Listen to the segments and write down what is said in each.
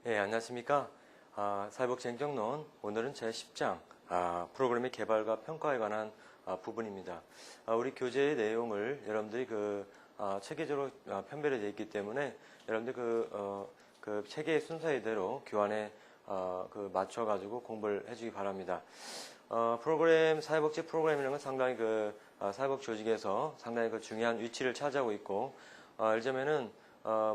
예, 안녕하십니까. 사회복지 행정론 오늘은 제10장 프로그램의 개발과 평가에 관한 부분입니다. 우리 교재의 내용을 여러분들이 체계적으로 편별이 되어 있기 때문에 여러분들 그 체계의 순서대로 교환에 맞춰가지고 공부를 해주기 바랍니다. 사회복지 프로그램이라는 건 상당히 사회복지 조직에서 상당히 중요한 위치를 차지하고 있고, 예를 들면은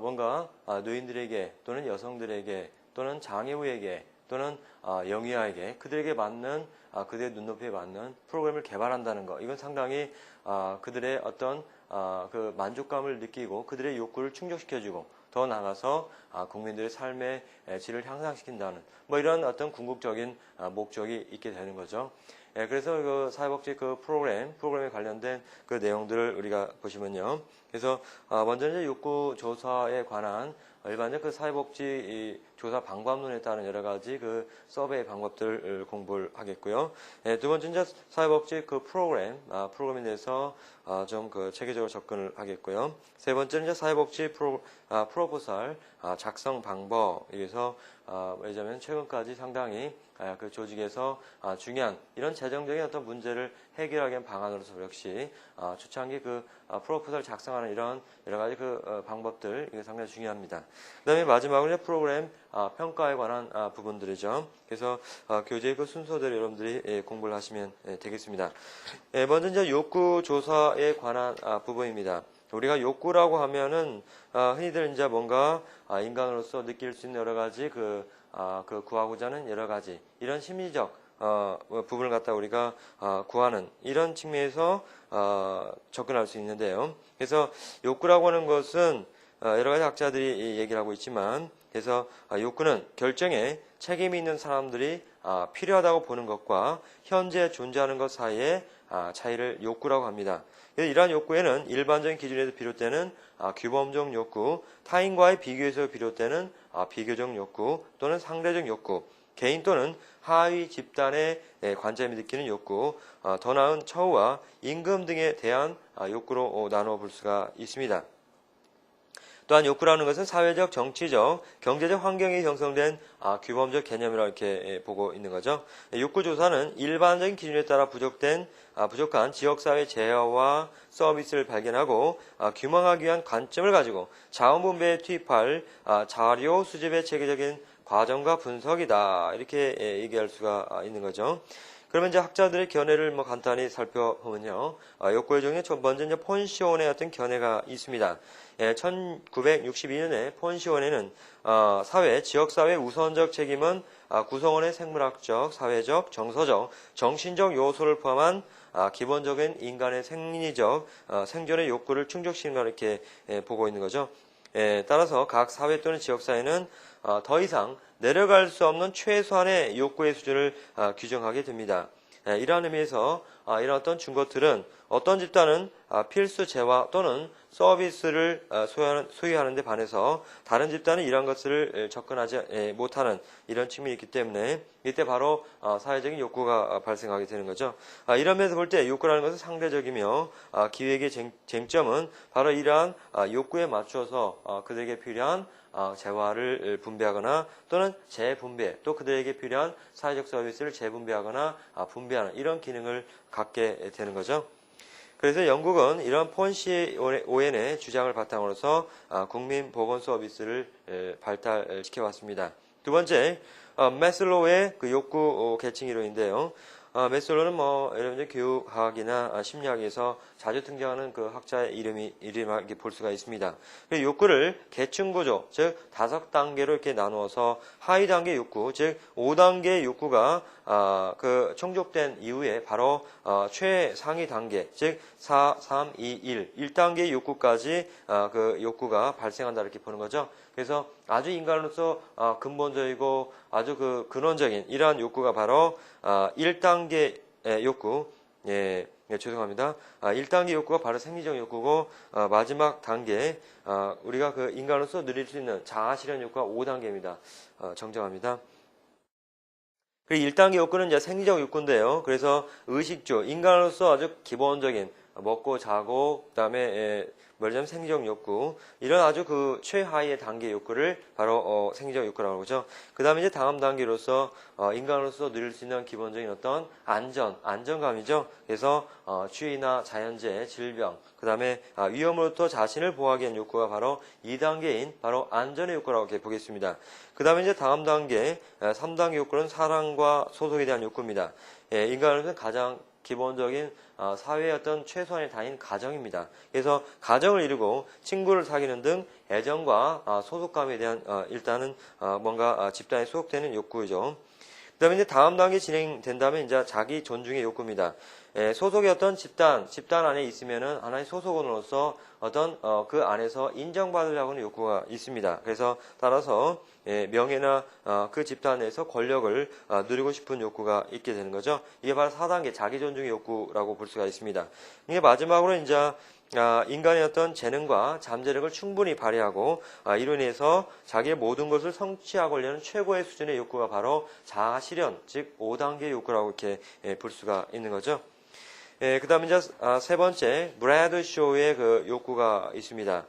뭔가 노인들에게 또는 여성들에게 또는 장애우에게 또는 영유아에게 그들에게 맞는 그들의 눈높이에 맞는 프로그램을 개발한다는 것, 이건 상당히 그들의 어떤 그 만족감을 느끼고 그들의 욕구를 충족시켜주고 더 나아가서 국민들의 삶의 질을 향상시킨다는 이런 어떤 궁극적인 목적이 있게 되는 거죠. 예, 그래서 사회복지 프로그램에 관련된 그 내용들을 우리가 보시면요. 그래서 먼저 이제 욕구 조사에 관한 일반적 사회복지 조사 방법론에 따른 여러 가지 서베이 방법들을 공부를 하겠고요. 예, 두 번째 이제 사회복지 프로그램에 대해서 좀 체계적으로 접근을 하겠고요. 세 번째는 이제 사회복지 프로포설 작성 방법. 여기서 왜냐하면 최근까지 상당히 그 조직에서 중요한 이런 재정적인 어떤 문제를 해결하기 위한 방안으로서 역시 초창기 프로포설 작성하는 이런 여러 가지 방법들, 이게 상당히 중요합니다. 그 다음에 마지막으로 프로그램 평가에 관한 부분들이죠. 그래서 교재의 순서대로 여러분들이 공부를 하시면 되겠습니다. 먼저 이제 욕구 조사에 관한 부분입니다. 우리가 욕구라고 하면은 흔히들 이제 뭔가 인간으로서 느낄 수 있는 여러 가지 구하고자 하는 여러 가지 이런 심리적 부분을 갖다 우리가 구하는 이런 측면에서 접근할 수 있는데요. 그래서 욕구라고 하는 것은 여러 가지 학자들이 얘기를 하고 있지만, 그래서 욕구는 결정에 책임이 있는 사람들이 필요하다고 보는 것과 현재 존재하는 것 사이의 차이를 욕구라고 합니다. 이러한 욕구에는 일반적인 기준에서 비롯되는 규범적 욕구, 타인과의 비교에서 비롯되는 비교적 욕구 또는 상대적 욕구, 개인 또는 하위 집단의 관점이 느끼는 욕구, 더 나은 처우와 임금 등에 대한 욕구로 나누어 볼 수가 있습니다. 또한 욕구라는 것은 사회적, 정치적, 경제적 환경이 형성된 규범적 개념이라고 이렇게 보고 있는 거죠. 욕구 조사는 일반적인 기준에 따라 부족한 지역사회 제어와 서비스를 발견하고 규명하기 위한 관점을 가지고 자원분배에 투입할 자료 수집의 체계적인 과정과 분석이다, 이렇게 얘기할 수가 있는 거죠. 그러면 이제 학자들의 견해를 간단히 살펴보면요. 욕구의 종류의 첫 번째 이제 폰시온의 어떤 견해가 있습니다. 1962년에 폰시온에는 지역사회 우선적 책임은 구성원의 생물학적, 사회적, 정서적, 정신적 요소를 포함한 기본적인 인간의 생리적 생존의 욕구를 충족시키는 걸 이렇게 보고 있는 거죠. 따라서 각 사회 또는 지역사회는 더 이상 내려갈 수 없는 최소한의 욕구의 수준을 규정하게 됩니다. 이러한 의미에서 이런 어떤 증거들은 어떤 집단은 필수 재화 또는 서비스를 소유하는 데 반해서 다른 집단은 이러한 것을 접근하지 못하는 이런 측면이 있기 때문에 이때 바로 사회적인 욕구가 발생하게 되는 거죠. 이런 면에서 볼 때 욕구라는 것은 상대적이며 기획의 쟁점은 바로 이러한 욕구에 맞춰서 그들에게 필요한 재화를 분배하거나 또는 재분배, 또 그들에게 필요한 사회적 서비스를 재분배하거나 분배하는 이런 기능을 갖게 되는 거죠. 그래서 영국은 이런 폰시오엔의 주장을 바탕으로서 국민보건 서비스를 발달시켜 왔습니다. 두 번째, 매슬로우의 욕구 계층 이론인데요. 매슬로우는 여러분들 교육학이나 심리학에서 자주 등장하는 학자의 이름을 이렇게 볼 수가 있습니다. 욕구를 계층 구조, 즉 5단계로 이렇게 나누어서 하위 단계 욕구, 즉 5단계의 욕구가 충족된 이후에 바로 최상위 단계, 즉 4, 3, 2, 1, 1단계의 욕구까지 욕구가 발생한다, 이렇게 보는 거죠. 그래서 아주 인간으로서 근본적이고 아주 근원적인 이러한 욕구가 바로 1단계 욕구, 죄송합니다. 1단계 욕구가 바로 생리적 욕구고, 마지막 단계, 우리가 인간으로서 누릴 수 있는 자아실현 욕구가 5단계입니다. 정정합니다. 그리고 1단계 욕구는 이제 생리적 욕구인데요. 그래서 의식주, 인간으로서 아주 기본적인 먹고 자고, 그다음에 말하자면 생리적 욕구, 이런 아주 그 최하위의 단계 욕구를 바로 생리적 욕구라고 하죠. 그 다음에 이제 다음 단계로서 인간으로서 누릴 수 있는 기본적인 어떤 안정감이죠. 그래서 추위나 자연재해, 질병, 그 다음에 위험으로부터 자신을 보호하기 위한 욕구가 바로 2단계인 바로 안전의 욕구라고 이렇게 보겠습니다. 그 다음에 이제 다음 단계, 3단계 욕구는 사랑과 소속에 대한 욕구입니다. 인간으로서는 가장 기본적인 사회의 어떤 최소한의 단위인 가정입니다. 그래서 가정을 이루고 친구를 사귀는 등 애정과 소속감에 대한 일단은 뭔가 집단에 소속되는 욕구이죠. 그 다음에 이제 다음 단계 진행된다면 이제 자기 존중의 욕구입니다. 소속의 어떤 집단 안에 있으면은 하나의 소속원으로서 어떤 그 안에서 인정받으려고 하는 욕구가 있습니다. 그래서 따라서 명예나 그 집단 내에서 권력을 누리고 싶은 욕구가 있게 되는 거죠. 이게 바로 4단계 자기 존중의 욕구라고 볼 수가 있습니다. 이게 마지막으로 이제 인간의 어떤 재능과 잠재력을 충분히 발휘하고 이로 인해서 자기의 모든 것을 성취하고 하려는 최고의 수준의 욕구가 바로 자아 실현, 즉 5단계 욕구라고 이렇게 볼 수가 있는 거죠. 그 다음에 이제 세 번째, 브래드 쇼의 그 욕구가 있습니다.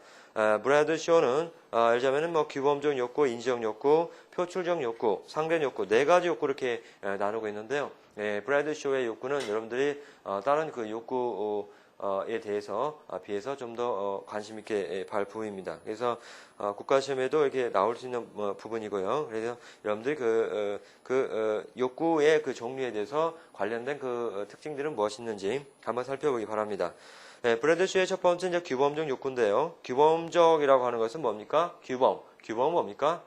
브래드 쇼는 예를 들자면은 뭐 규범적 욕구, 인지적 욕구, 표출적 욕구, 상대 욕구, 4가지 욕구 이렇게 나누고 있는데요. 브래드 쇼의 욕구는 여러분들이 다른 그 욕구에 대해서 비해서 좀 더 관심 있게 발 부분입니다. 그래서 국가시험에도 이렇게 나올 수 있는 부분이고요. 그래서 여러분들이 욕구의 그 종류에 대해서 관련된 그 특징들은 무엇인지 한번 살펴보기 바랍니다. 브래드쇼의 첫 번째 이제 규범적 욕구인데요. 규범적이라고 하는 것은 뭡니까? 규범은 뭡니까?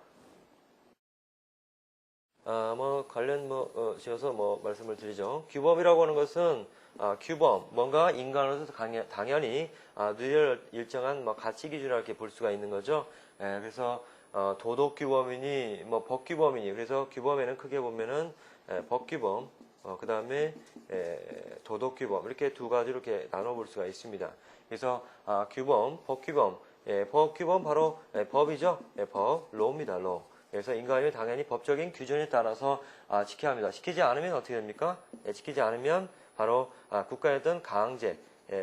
관련 지어서 말씀을 드리죠. 규범이라고 하는 것은 규범, 뭔가 인간으로서 당연히 누릴 일정한 가치 기준이라고 이렇게 볼 수가 있는 거죠. 그래서 도덕 규범이니 법 규범이니, 그래서 규범에는 크게 보면은 법 규범, 그 다음에 도덕 규범, 이렇게 2가지로 이렇게 나눠볼 수가 있습니다. 그래서 규범, 법 규범, 법 규범 바로 법이죠. 법, 로입니다. 로. 그래서 인간이 당연히 법적인 규정에 따라서 지켜야 합니다. 지키지 않으면 어떻게 됩니까? 지키지 않으면 바로 국가의 어떤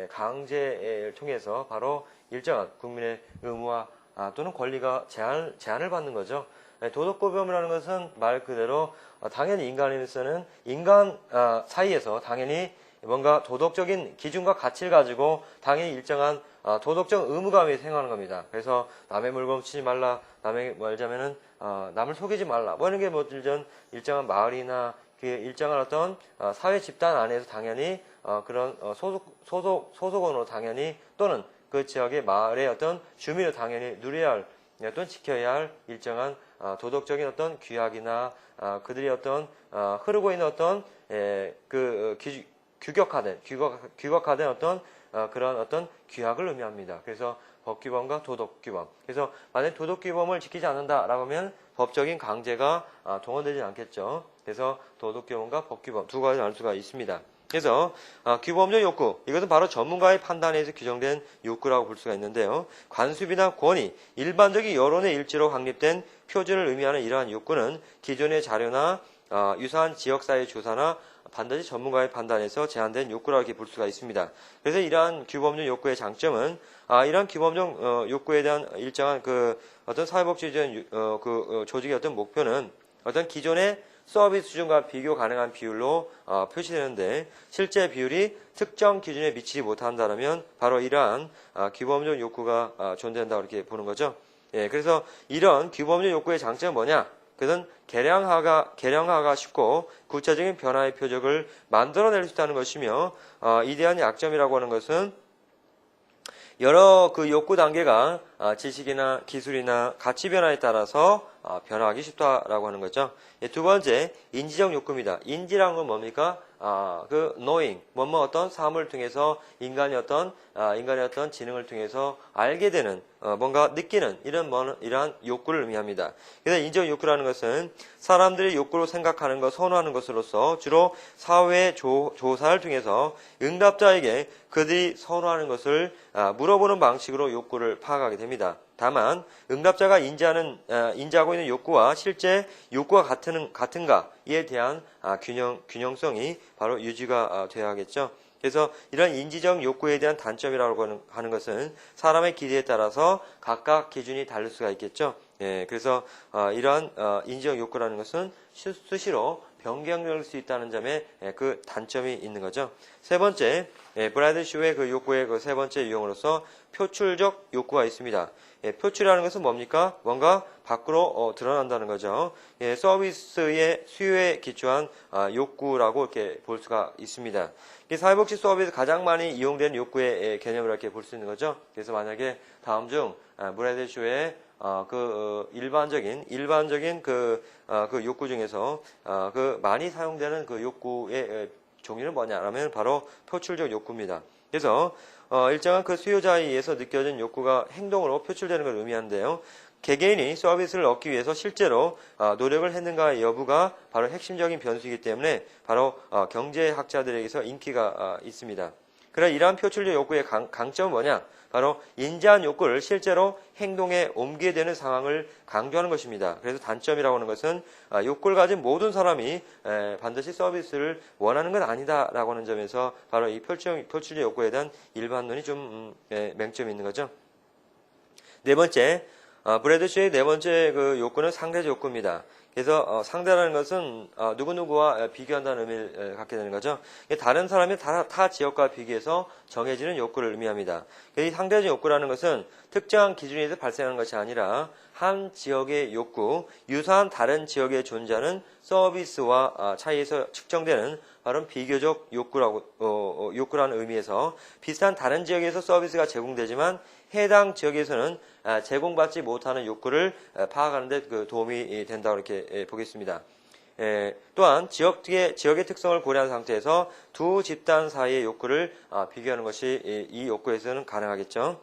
강제를 통해서 바로 일정한 국민의 의무와 또는 권리가 제한을 받는 거죠. 도덕규범이라는 것은 말 그대로 당연히 인간에서는 인간 사이에서 당연히 뭔가 도덕적인 기준과 가치를 가지고 당연히 일정한 도덕적 의무감이 생각하는 겁니다. 그래서 남의 물건 훔치지 말라, 말자면은 남을 속이지 말라, 이런 게 일정한 마을이나 그 일정한 어떤 사회 집단 안에서 당연히 그런 소속원으로 당연히 또는 그 지역의 마을의 어떤 주민을 당연히 누려야 할 또는 지켜야 할 일정한 도덕적인 어떤 규약이나 그들이 어떤 흐르고 있는 어떤 규격화된 어떤 그런 어떤 규약을 의미합니다. 그래서 법규범과 도덕규범. 그래서 만약 도덕규범을 지키지 않는다라고 하면 법적인 강제가 동원되지 않겠죠. 그래서 도덕규범과 법규범 2가지 나눌 수가 있습니다. 그래서 규범적 욕구, 이것은 바로 전문가의 판단에 의해서 규정된 욕구라고 볼 수가 있는데요. 관습이나 권위, 일반적인 여론의 일치로 확립된 표준을 의미하는 이러한 욕구는 기존의 자료나 유사한 지역사회 조사나 반드시 전문가의 판단에서 제한된 욕구라고 이렇게 볼 수가 있습니다. 그래서 이러한 규범적 욕구의 장점은 이러한 규범적 욕구에 대한 일정한 어떤 사회복지적인 조직의 어떤 목표는 어떤 기존의 서비스 수준과 비교 가능한 비율로 표시되는데 실제 비율이 특정 기준에 미치지 못한다면 바로 이러한 규범적 욕구가 존재한다고 이렇게 보는 거죠. 그래서 이런 규범적 욕구의 장점은 뭐냐? 그것은 개량화가 쉽고 구체적인 변화의 표적을 만들어낼 수 있다는 것이며 이대한 약점이라고 하는 것은 여러 그 욕구 단계가 지식이나 기술이나 가치 변화에 따라서 변화하기 쉽다라고 하는 거죠. 2번째, 인지적 욕구입니다. 인지라는 건 뭡니까? knowing, 어떤 사물을 통해서 인간의 어떤 지능을 통해서 알게 되는, 뭔가 느끼는 이러한 욕구를 의미합니다. 그래서 인지적 욕구라는 것은 사람들이 욕구로 생각하는 것, 선호하는 것으로서 주로 사회 조사를 통해서 응답자에게 그들이 선호하는 것을 물어보는 방식으로 욕구를 파악하게 됩니다. 다만 응답자가 인지하고 있는 욕구와 실제 욕구가 같은가에 대한 균형성이 바로 유지가 되어야겠죠. 그래서 이런 인지적 욕구에 대한 단점이라고 하는 것은 사람의 기대에 따라서 각각 기준이 다를 수가 있겠죠. 예, 그래서 이러한 인지적 욕구라는 것은 수시로 변경될 수 있다는 점에 그 단점이 있는 거죠. 세 번째, 브래드쇼의 그 욕구의 그 세 번째 유형으로서 표출적 욕구가 있습니다. 표출이라는 것은 뭡니까? 뭔가 밖으로 드러난다는 거죠. 서비스의 수요에 기초한 욕구라고 이렇게 볼 수가 있습니다. 사회복지 서비스 가장 많이 이용되는 욕구의 개념을 이렇게 볼 수 있는 거죠. 그래서 만약에 다음 중 브래드쇼의 일반적인 그 욕구 중에서 그 많이 사용되는 그 욕구의 종류는 뭐냐라면 바로 표출적 욕구입니다. 그래서 일정한 그 수요자에 의해서 느껴진 욕구가 행동으로 표출되는 걸 의미하는데요. 개개인이 서비스를 얻기 위해서 실제로 노력을 했는가 여부가 바로 핵심적인 변수이기 때문에 바로 경제학자들에게서 인기가 있습니다. 그러나 이러한 표출적 욕구의 강점은 뭐냐? 바로 인지한 욕구를 실제로 행동에 옮기게 되는 상황을 강조하는 것입니다. 그래서 단점이라고 하는 것은 욕구를 가진 모든 사람이 반드시 서비스를 원하는 건 아니다라고 하는 점에서 바로 이 표출적 욕구에 대한 일반론이 좀 맹점이 있는 거죠. 네 번째, 브래드쇼의 네 번째 그 욕구는 상대적 욕구입니다. 그래서 상대라는 것은 누구누구와 비교한다는 의미를 갖게 되는 거죠. 다른 사람이 타 지역과 비교해서 정해지는 욕구를 의미합니다. 이 상대적 욕구라는 것은 특정한 기준에서 발생하는 것이 아니라 한 지역의 욕구, 유사한 다른 지역에 존재하는 서비스와 차이에서 측정되는 바로 비교적 욕구라는 의미에서 비슷한 다른 지역에서 서비스가 제공되지만 해당 지역에서는 제공받지 못하는 욕구를 파악하는 데 그 도움이 된다고 이렇게 보겠습니다. 또한 지역의 특성을 고려한 상태에서 두 집단 사이의 욕구를 비교하는 것이 이 욕구에서는 가능하겠죠.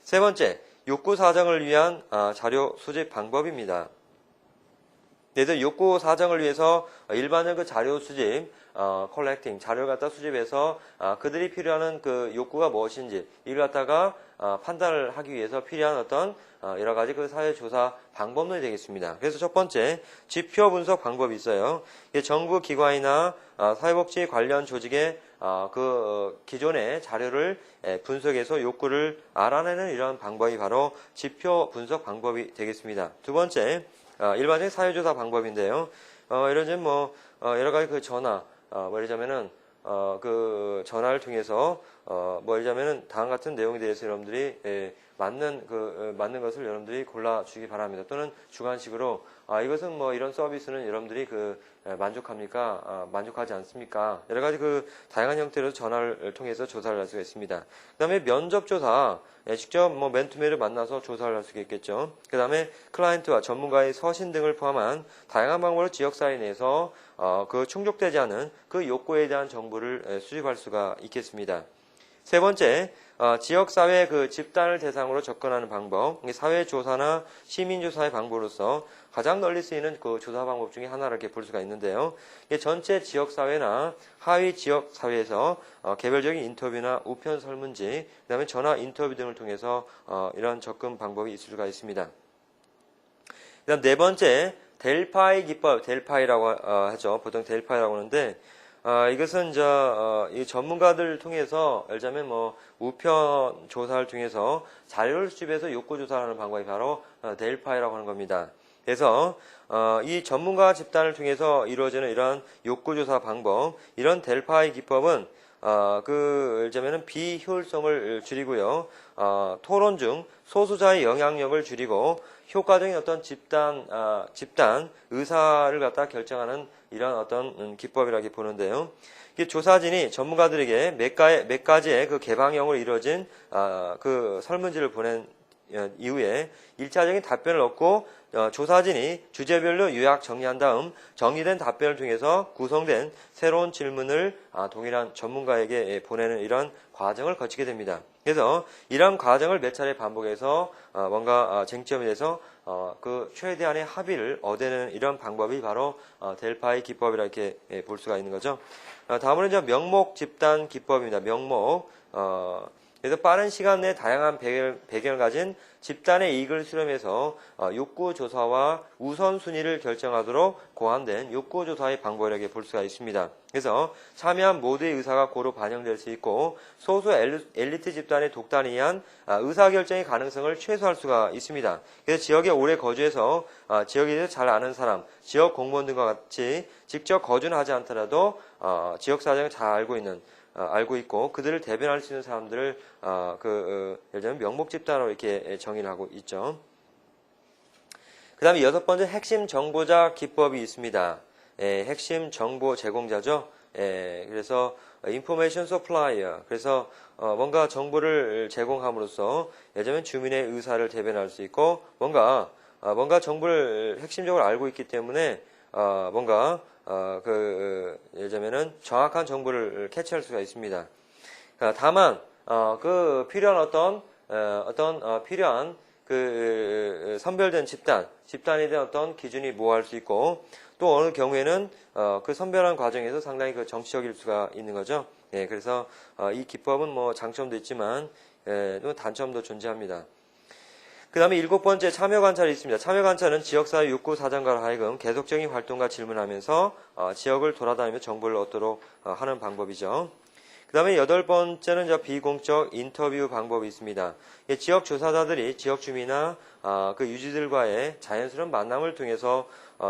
세 번째, 욕구 사정을 위한 자료 수집 방법입니다. 그래서 욕구 사정을 위해서 일반적 그 자료 수집, 컬렉팅, 자료를 갖다 수집해서 그들이 필요한 그 욕구가 무엇인지 이걸 갖다가 판단을 하기 위해서 필요한 어떤 여러 가지 그 사회 조사 방법론이 되겠습니다. 그래서 첫 번째 지표 분석 방법이 있어요. 정부 기관이나 사회복지 관련 조직의 그 기존의 자료를 분석해서 욕구를 알아내는 이런 방법이 바로 지표 분석 방법이 되겠습니다. 두 번째 일반적인 사회조사 방법인데요. 이런 여러 가지 그 전화, 예를 들자면은 그 전화를 통해서 예를 들자면은 다음 같은 내용에 대해서 여러분들이 맞는 것을 여러분들이 골라주기 바랍니다. 또는 주관식으로 이것은 이런 서비스는 여러분들이 만족합니까? 만족하지 않습니까? 여러 가지 그 다양한 형태로 전화를 통해서 조사를 할 수가 있습니다. 그 다음에 면접조사, 직접 맨투맨을 만나서 조사를 할 수가 있겠죠. 그 다음에 클라이언트와 전문가의 서신 등을 포함한 다양한 방법으로 지역사회 내에서 그 충족되지 않은 그 욕구에 대한 정보를 수집할 수가 있겠습니다. 세 번째, 지역사회 그 집단을 대상으로 접근하는 방법, 사회조사나 시민조사의 방법으로서 가장 널리 쓰이는 그 조사 방법 중에 하나를 이렇게 볼 수가 있는데요. 전체 지역사회나 하위 지역사회에서 개별적인 인터뷰나 우편 설문지, 그 다음에 전화 인터뷰 등을 통해서 이런 접근 방법이 있을 수가 있습니다. 그 다음 네 번째, 델파이 기법, 델파이라고 하죠. 보통 델파이라고 하는데, 이것은 이 전문가들 통해서, 예를 들자면 우편 조사를 통해서 자료를 수집해서 욕구 조사하는 방법이 바로 델파이라고 하는 겁니다. 그래서 이 전문가 집단을 통해서 이루어지는 이런 욕구 조사 방법, 이런 델파이 기법은 예를 들자면 비효율성을 줄이고요, 토론 중 소수자의 영향력을 줄이고 효과적인 어떤 집단 의사를 갖다 결정하는 이런 어떤 기법이라고 보는데요. 조사진이 전문가들에게 몇 가지의 그 개방형으로 이루어진 그 설문지를 보낸 이후에 1차적인 답변을 얻고 조사진이 주제별로 요약 정리한 다음 정리된 답변을 통해서 구성된 새로운 질문을 동일한 전문가에게 보내는 이런 과정을 거치게 됩니다. 그래서 이런 과정을 몇 차례 반복해서 뭔가 쟁점에 대해서 그 최대한의 합의를 얻는 이런 방법이 바로 델파이 기법이라 이렇게 볼 수가 있는 거죠. 다음으로 이제 명목 집단 기법입니다. 명목. 그래서 빠른 시간 내에 다양한 배경을 가진 집단의 이익을 수렴해서 욕구 조사와 우선순위를 결정하도록 고안된 욕구 조사의 방법이라고 볼 수가 있습니다. 그래서 참여한 모두의 의사가 고루 반영될 수 있고 소수 엘리트 집단의 독단에 의한 의사결정의 가능성을 최소화할 수가 있습니다. 그래서 지역에 오래 거주해서 지역에 대해서 잘 아는 사람, 지역 공무원 등과 같이 직접 거주는 하지 않더라도 지역 사정을 잘 알고 있고 그들을 대변할 수 있는 사람들을 예를 들면 명목 집단으로 이렇게 정의를 하고 있죠. 그 다음에 6번째 핵심 정보자 기법이 있습니다. 핵심 정보 제공자죠. 그래서 information supplier. 그래서 뭔가 정보를 제공함으로써 예를 들면 주민의 의사를 대변할 수 있고 뭔가 정보를 핵심적으로 알고 있기 때문에 예를 들면은 정확한 정보를 캐치할 수가 있습니다. 다만, 필요한 필요한 선별된 집단에 대한 어떤 기준이 모호할 수 있고, 또 어느 경우에는, 선별한 과정에서 상당히 정치적일 수가 있는 거죠. 그래서, 이 기법은 뭐 장점도 있지만, 또 단점도 존재합니다. 그 다음에 7번째 참여관찰이 있습니다. 참여관찰은 지역사회 욕구사정가로 하여금 계속적인 활동과 질문하면서 지역을 돌아다니며 정보를 얻도록 하는 방법이죠. 그 다음에 8번째는 비공적 인터뷰 방법이 있습니다. 지역 조사자들이 지역 주민이나 그 유지들과의 자연스러운 만남을 통해서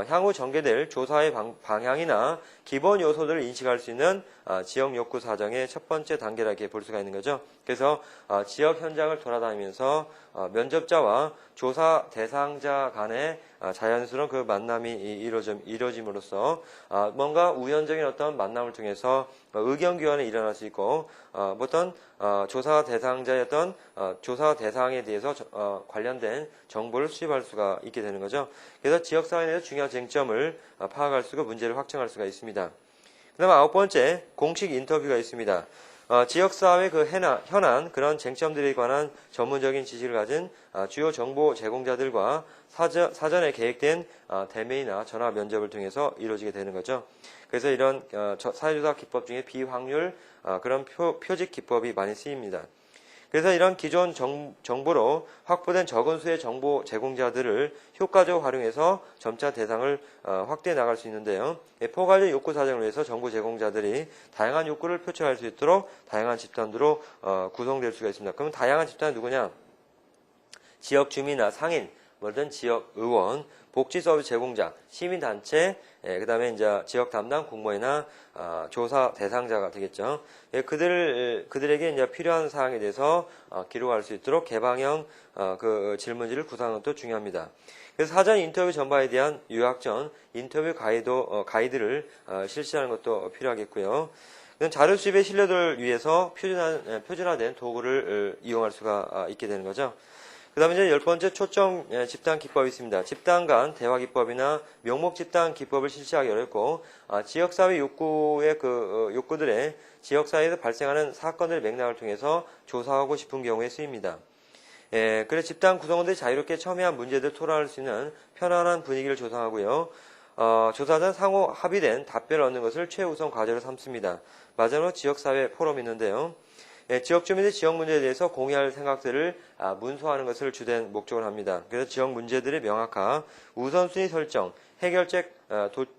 향후 전개될 조사의 방향이나 기본 요소들을 인식할 수 있는 지역 욕구 사정의 첫 번째 단계라고 볼 수가 있는 거죠. 그래서 지역 현장을 돌아다니면서 면접자와 조사 대상자 간의 자연스러운 그 만남이 이루어짐으로써 뭔가 우연적인 어떤 만남을 통해서 의견 교환이 일어날 수 있고 조사 대상자의 어떤 조사 대상에 대해서 관련된 정보를 수집할 수가 있게 되는 거죠. 그래서 지역사회에 대해서 중요한 쟁점을 파악할 수 있고 문제를 확정할 수가 있습니다. 그 다음에 9번째 공식 인터뷰가 있습니다. 지역사회 현안 그런 쟁점들에 관한 전문적인 지식을 가진 주요 정보 제공자들과 사전에 계획된 대면이나 전화 면접을 통해서 이루어지게 되는 거죠. 그래서 이런 사회조사 기법 중에 비확률 그런 표직 기법이 많이 쓰입니다. 그래서 이런 기존 정보로 확보된 적은 수의 정보 제공자들을 효과적으로 활용해서 점차 대상을 확대해 나갈 수 있는데요. 포괄적 욕구 사정을 위해서 정보 제공자들이 다양한 욕구를 표출할 수 있도록 다양한 집단으로 구성될 수가 있습니다. 그러면 다양한 집단은 누구냐? 지역 주민이나 상인, 뭐든 지역 의원, 복지 서비스 제공자, 시민단체, 그 다음에 이제 지역 담당 공무원이나 조사 대상자가 되겠죠. 그들에게 이제 필요한 사항에 대해서 기록할 수 있도록 개방형 질문지를 구상하는 것도 중요합니다. 그래서 사전 인터뷰 전반에 대한 요약전 인터뷰 가이드를 실시하는 것도 필요하겠고요. 자료 수집의 신뢰도를 위해서 표준화된 도구를 이용할 수가 있게 되는 거죠. 그 다음에 이제 10번째 초점 집단 기법이 있습니다. 집단 간 대화 기법이나 명목 집단 기법을 실시하기 어렵고, 지역사회 욕구들의 지역사회에서 발생하는 사건들의 맥락을 통해서 조사하고 싶은 경우에 쓰입니다. 그래서 집단 구성원들이 자유롭게 첨예한 문제들을 토론할 수 있는 편안한 분위기를 조성하고요. 조사자는 상호 합의된 답변을 얻는 것을 최우선 과제로 삼습니다. 마지막으로 지역사회 포럼이 있는데요. 지역 주민의 지역 문제에 대해서 공유할 생각들을 문서하는 것을 주된 목적으로 합니다. 그래서 지역 문제들의 명확화, 우선순위 설정, 해결책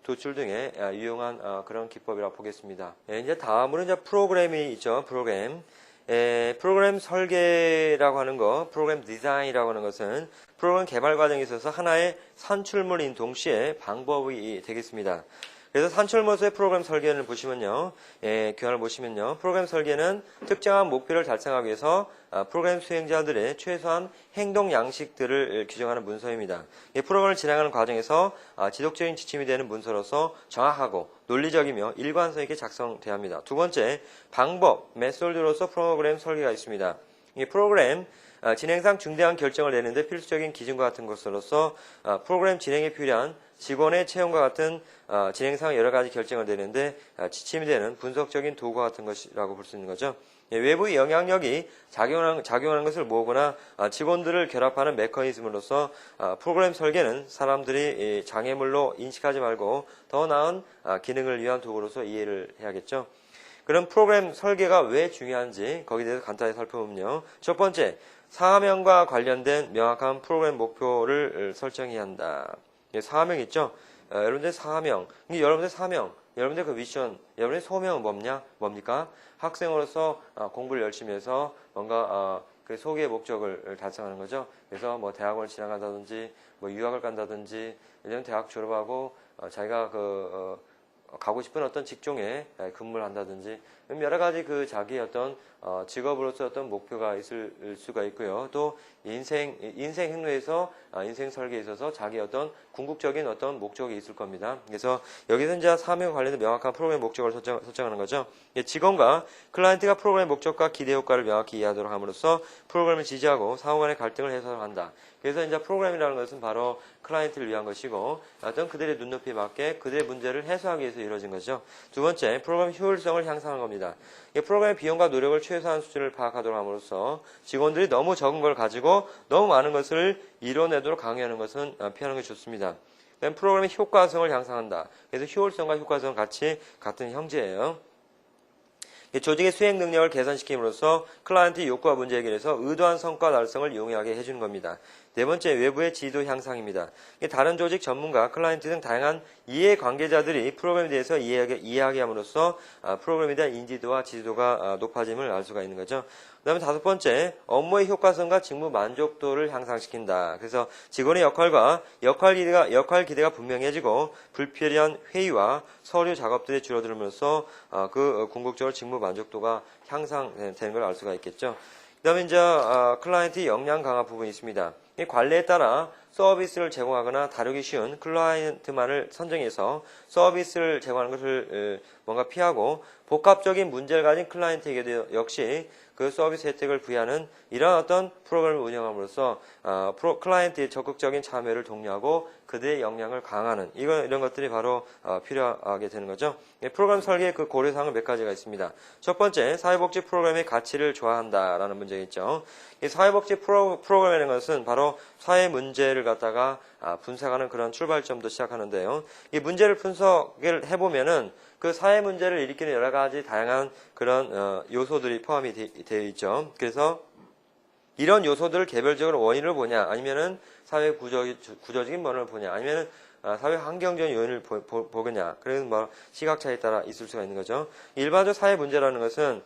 도출 등에 유용한 그런 기법이라고 보겠습니다. 이제 다음으로 이제 프로그램이 있죠. 프로그램 설계라고 하는 거, 프로그램 디자인이라고 하는 것은 프로그램 개발 과정에 있어서 하나의 산출물인 동시에 방법이 되겠습니다. 그래서 산출물에서의 프로그램 설계를 보시면요, 교환을 보시면요, 프로그램 설계는 특정한 목표를 달성하기 위해서 프로그램 수행자들의 최소한 행동 양식들을 규정하는 문서입니다. 프로그램을 진행하는 과정에서 지속적인 지침이 되는 문서로서 정확하고 논리적이며 일관성 있게 작성돼야 합니다. 두 번째, 방법, 메소드로서 프로그램 설계가 있습니다. 이 프로그램 진행상 중대한 결정을 내는데 필수적인 기준과 같은 것으로서 프로그램 진행에 필요한 직원의 채용과 같은 진행상 여러 가지 결정을 내는데 지침이 되는 분석적인 도구와 같은 것이라고 볼 수 있는 거죠. 외부의 영향력이 작용하는 것을 모으거나 직원들을 결합하는 메커니즘으로서 프로그램 설계는 사람들이 장애물로 인식하지 말고 더 나은 기능을 위한 도구로서 이해를 해야겠죠. 그럼 프로그램 설계가 왜 중요한지 거기에 대해서 간단히 살펴보면요. 첫 번째, 사명과 관련된 명확한 프로그램 목표를 설정해야 한다. 사명 있죠? 여러분들 사명, 여러분들 사명, 여러분들 그 미션, 여러분의 소명은 뭡니까? 학생으로서 공부를 열심히 해서 뭔가 그 소기의 목적을 달성하는 거죠. 그래서 뭐 대학원을 진학한다든지, 뭐 유학을 간다든지, 이런 대학 졸업하고 자기가 가고 싶은 어떤 직종에 근무를 한다든지, 여러 가지 그 자기의 어떤 직업으로서 어떤 목표가 있을 수가 있고요. 또 인생 행로에서 인생 설계에 있어서 자기 어떤 궁극적인 어떤 목적이 있을 겁니다. 그래서 여기서 이제 사명과 관련된 명확한 프로그램 목적을 설정하는 거죠. 직원과 클라이언트가 프로그램 목적과 기대 효과를 명확히 이해하도록 함으로써 프로그램을 지지하고 상호 간의 갈등을 해소한다. 그래서 이제 프로그램이라는 것은 바로 클라이언트를 위한 것이고 어떤 그들의 눈높이에 맞게 그들의 문제를 해소하기 위해서 이루어진 거죠. 두 번째, 프로그램 효율성을 향상하는 겁니다. 프로그램의 비용과 노력을 최소한 수준을 파악하도록 함으로써 직원들이 너무 적은 걸 가지고 너무 많은 것을 이뤄내도록 강요하는 것은 피하는 것이 좋습니다. 프로그램의 효과성을 향상한다. 그래서 효율성과 효과성은 같은 형제예요. 조직의 수행 능력을 개선시킴으로써 클라이언트의 욕구와 문제 해결에서 의도한 성과 달성을 용이하게 해주는 겁니다. 네 번째, 외부의 지도 향상입니다. 다른 조직 전문가, 클라이언트 등 다양한 이해 관계자들이 프로그램에 대해서 이해하게 함으로써 프로그램에 대한 인지도와 지지도가 높아짐을 알 수가 있는 거죠. 그 다음에 다섯 번째, 업무의 효과성과 직무 만족도를 향상시킨다. 그래서 직원의 역할 기대가 분명해지고 불필요한 회의와 서류 작업들이 줄어들면서 그 궁극적으로 직무 만족도가 향상되는 걸 알 수가 있겠죠. 그 다음에 이제 클라이언트 역량 강화 부분이 있습니다. 이 관례에 따라 서비스를 제공하거나 다루기 쉬운 클라이언트만을 선정해서 서비스를 제공하는 것을 뭔가 피하고 복합적인 문제를 가진 클라이언트에게도 역시 그 서비스 혜택을 부여하는 이러한 어떤 프로그램을 운영함으로써 클라이언트의 적극적인 참여를 독려하고 그들의 역량을 강화하는 이런 것들이 바로 필요하게 되는 거죠. 프로그램 설계의 그 고려사항은 몇 가지가 있습니다. 첫 번째, 사회복지 프로그램의 가치를 좋아한다라는 문제가 있죠. 이 사회복지 프로그램이라는 것은 바로 사회 문제를 갖다가 분석하는 그런 출발점도 시작하는데요. 이 문제를 분석을 해보면은 그 사회 문제를 일으키는 여러 가지 다양한 그런 요소들이 포함이 되어 있죠. 그래서 이런 요소들을 개별적으로 원인을 보냐, 아니면은 사회 구조적인 면을 보냐, 아니면은 사회 환경적인 요인을 보겠냐. 그래서 뭐 시각차에 따라 있을 수가 있는 거죠. 일반적 사회 문제라는 것은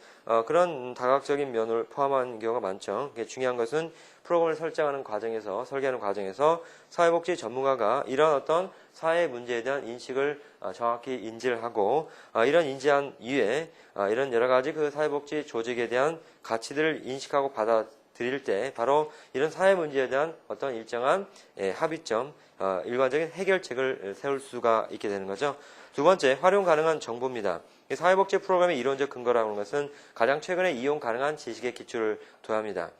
그런 다각적인 면을 포함한 경우가 많죠. 중요한 것은 프로그램을 설계하는 과정에서 사회복지 전문가가 이런 어떤 사회 문제에 대한 인식을 정확히 인지를 하고 이런 인지한 이후에 이런 여러 가지 그 사회복지 조직에 대한 가치들을 인식하고 받아들일 때 바로 이런 사회 문제에 대한 어떤 일정한 합의점, 일관적인 해결책을 세울 수가 있게 되는 거죠. 두 번째, 활용 가능한 정보입니다. 사회복지 프로그램의 이론적 근거라는 것은 가장 최근에 이용 가능한 지식의 기초를 둬야 합니다.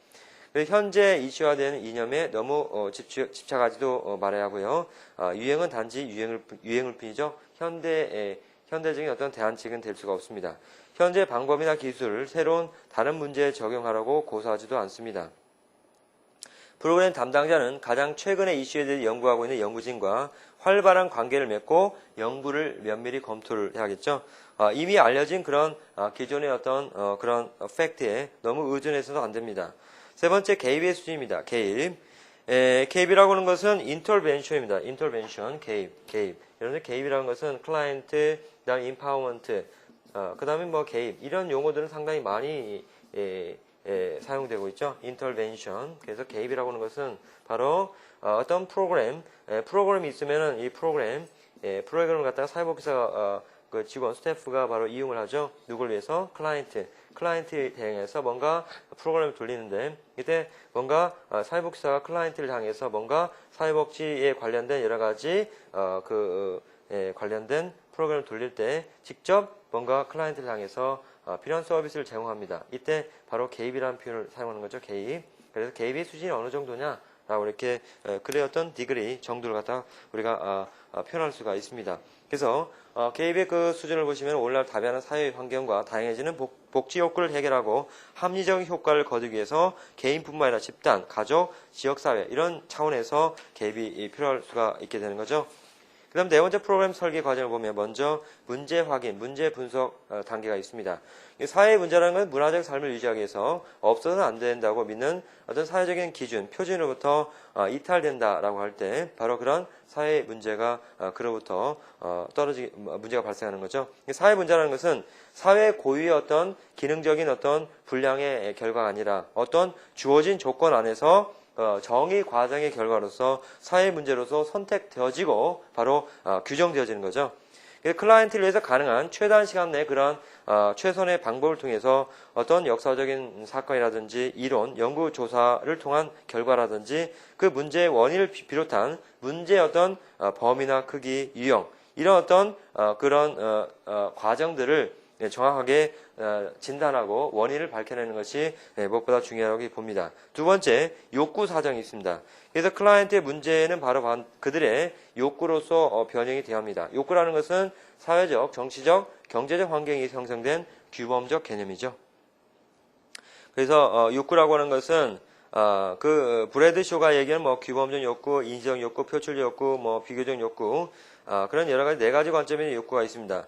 현재 이슈화되는 이념에 너무 집착하지도 말아야 하고요. 유행은 단지 유행일 뿐이죠. 현대적인 어떤 대안책은 될 수가 없습니다. 현재 방법이나 기술을 새로운 다른 문제에 적용하라고 고사하지도 않습니다. 프로그램 담당자는 가장 최근의 이슈에 대해 연구하고 있는 연구진과 활발한 관계를 맺고 연구를 면밀히 검토를 해야겠죠. 이미 알려진 그런 기존의 어떤 그런 팩트에 너무 의존해서는 안 됩니다. 세 번째, 개입의 수준입니다. 개입이라고 하는 것은 인터벤션입니다. 인터벤션, 개입. 여러분들 개입이라는 것은 클라이언트, 그다음 임파워먼트, 그다음에 뭐 개입 이런 용어들은 상당히 많이 사용되고 있죠. 인터벤션. 그래서 개입이라고 하는 것은 바로 어떤 프로그램이 있으면은 이 프로그램을 갖다가 사회복지사 그 직원, 스태프가 바로 이용을 하죠. 누굴 위해서? 클라이언트에 대응해서 뭔가 프로그램을 돌리는데 이때 뭔가 사회복지사가 클라이언트를 향해서 뭔가 사회복지에 관련된 여러 가지 관련된 프로그램을 돌릴 때 직접 뭔가 클라이언트를 향해서 필요한 서비스를 제공합니다. 이때 바로 개입이라는 표현을 사용하는 거죠. 개입. 그래서 개입의 수준이 어느 정도냐? 라고 이렇게 그의 어떤 디그리 정도를 갖다 우리가 표현할 수가 있습니다. 그래서 개입의 그 수준을 보시면 오늘날 다변한 사회 환경과 다양해지는 복지 욕구를 해결하고 합리적인 효과를 거두기 위해서 개인뿐만 아니라 집단, 가족, 지역사회 이런 차원에서 개입이 필요할 수가 있게 되는 거죠. 그 다음 네 번째 프로그램 설계 과정을 보면 먼저 문제 확인, 문제 분석 단계가 있습니다. 사회의 문제라는 건 문화적 삶을 유지하기 위해서 없어서는 안 된다고 믿는 어떤 사회적인 기준, 표준으로부터 이탈된다라고 할 때 바로 그런 사회의 문제가 그로부터 문제가 발생하는 거죠. 사회 문제라는 것은 사회 고유의 어떤 기능적인 어떤 분량의 결과가 아니라 어떤 주어진 조건 안에서 정의 과정의 결과로서 사회 문제로서 선택되어지고 바로 규정되어지는 거죠. 클라이언트를 위해서 가능한 최단 시간 내에 그런 최선의 방법을 통해서 어떤 역사적인 사건이라든지 이론, 연구 조사를 통한 결과라든지 그 문제의 원인을 비롯한 문제의 어떤 범위나 크기, 유형 이런 어떤 그런 과정들을 정확하게 진단하고 원인을 밝혀내는 것이 무엇보다 중요하다고 봅니다. 두 번째, 욕구 사정이 있습니다. 그래서 클라이언트의 문제는 바로 그들의 욕구로서 변형이 되어야 합니다. 욕구라는 것은 사회적, 정치적, 경제적 환경이 형성된 규범적 개념이죠. 그래서 욕구라고 하는 것은 그 브래드 쇼가 얘기하는 뭐 규범적 욕구, 인지적 욕구, 표출적 욕구, 뭐 비교적 욕구 그런 여러 가지 네 가지 관점의 욕구가 있습니다.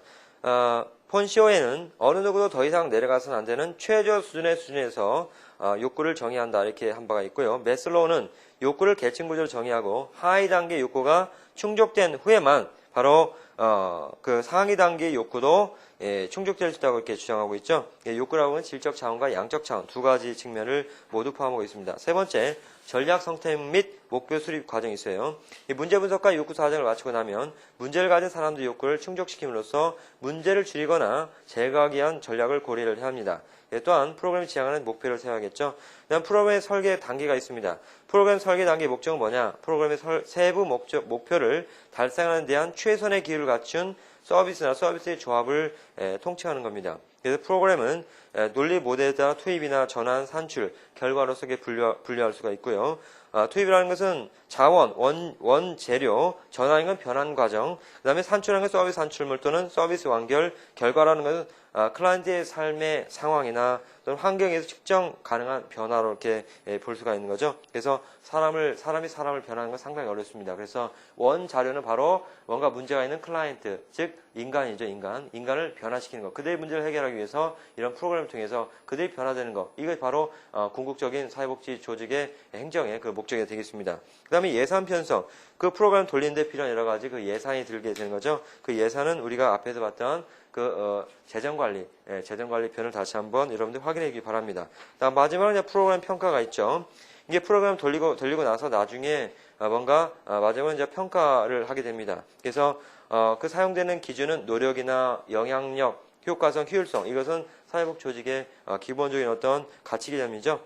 폰시오에는 어느 누구도 더 이상 내려가서는 안 되는 최저 수준의 수준에서 욕구를 정의한다 이렇게 한 바가 있고요. 매슬로우는 욕구를 계층 구조로 정의하고 하위 단계 욕구가 충족된 후에만 바로 그 상위 단계의 욕구도 충족될 수 있다고 이렇게 주장하고 있죠. 욕구라고 하는 질적 차원과 양적 차원 두 가지 측면을 모두 포함하고 있습니다. 세 번째, 전략 선택 및 목표 수립 과정이 있어요. 이 문제 분석과 욕구 사정을 마치고 나면 문제를 가진 사람들의 욕구를 충족시킴으로써 문제를 줄이거나 제거하기 위한 전략을 고려를 해야 합니다. 또한 프로그램이 지향하는 목표를 세워야겠죠. 그다음 프로그램의 설계 단계가 있습니다. 프로그램 설계 단계의 목적은 뭐냐? 프로그램의 세부 목표를 달성하는 데 대한 최선의 기술을 갖춘 서비스나 서비스의 조합을 통칭하는 겁니다. 그래서 프로그램은 논리 모델에 따라 투입이나 전환, 산출, 결과로서 분류할 수가 있고요. 투입이라는 것은 자원, 원재료, 전환인 건 변환 과정, 그 다음에 산출하는 건 서비스 산출물 또는 서비스 완결, 결과라는 것은 클라이언트의 삶의 상황이나 또는 환경에서 측정 가능한 변화로 이렇게 볼 수가 있는 거죠. 그래서 사람이 사람을 변하는 건 상당히 어렵습니다. 그래서 원 자료는 바로 뭔가 문제가 있는 클라이언트, 즉 인간이죠, 인간을 변화시키는 것. 그들의 문제를 해결하기 위해서 이런 프로그램을 통해서 그들이 변화되는 것. 이게 바로 궁극적인 사회복지 조직의 행정의 그 목적이 되겠습니다. 그 다음에 예산 편성. 그 프로그램 돌리는 데 필요한 여러 가지 그 예산이 들게 되는 거죠. 그 예산은 우리가 앞에서 봤던 재정관리 편을 다시 한번 여러분들 확인해 주기 바랍니다. 다음 마지막으로 프로그램 평가가 있죠. 이게 프로그램 돌리고 나서 나중에 뭔가 마지막으로 이제 평가를 하게 됩니다. 그래서 그 사용되는 기준은 노력이나 영향력, 효과성, 효율성 이것은 사회복 조직의 기본적인 어떤 가치 개념이죠.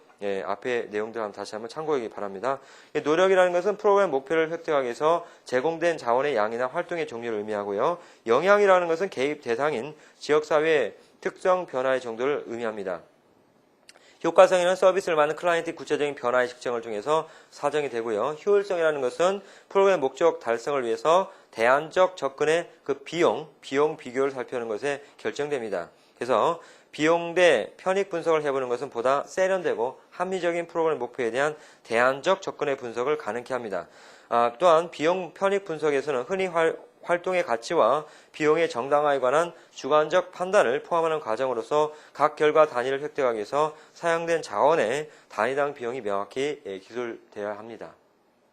앞에 내용들 한번 다시 한번 참고하기 바랍니다. 노력이라는 것은 프로그램 목표를 획득하기 위해서 제공된 자원의 양이나 활동의 종류를 의미하고요. 영향이라는 것은 개입 대상인 지역사회의 특정 변화의 정도를 의미합니다. 효과성에는 서비스를 받는 클라이언트의 구체적인 변화의 측정을 통해서 사정이 되고요. 효율성이라는 것은 프로그램 목적 달성을 위해서 대안적 접근의 그 비용 비교를 살펴보는 것에 결정됩니다. 그래서 비용 대 편익 분석을 해보는 것은 보다 세련되고 합리적인 프로그램 목표에 대한 대안적 접근의 분석을 가능케 합니다. 또한 비용 편익 분석에서는 흔히 활동의 가치와 비용의 정당화에 관한 주관적 판단을 포함하는 과정으로서 각 결과 단위를 획득하기 위해서 사용된 자원의 단위당 비용이 명확히 기술되어야 합니다.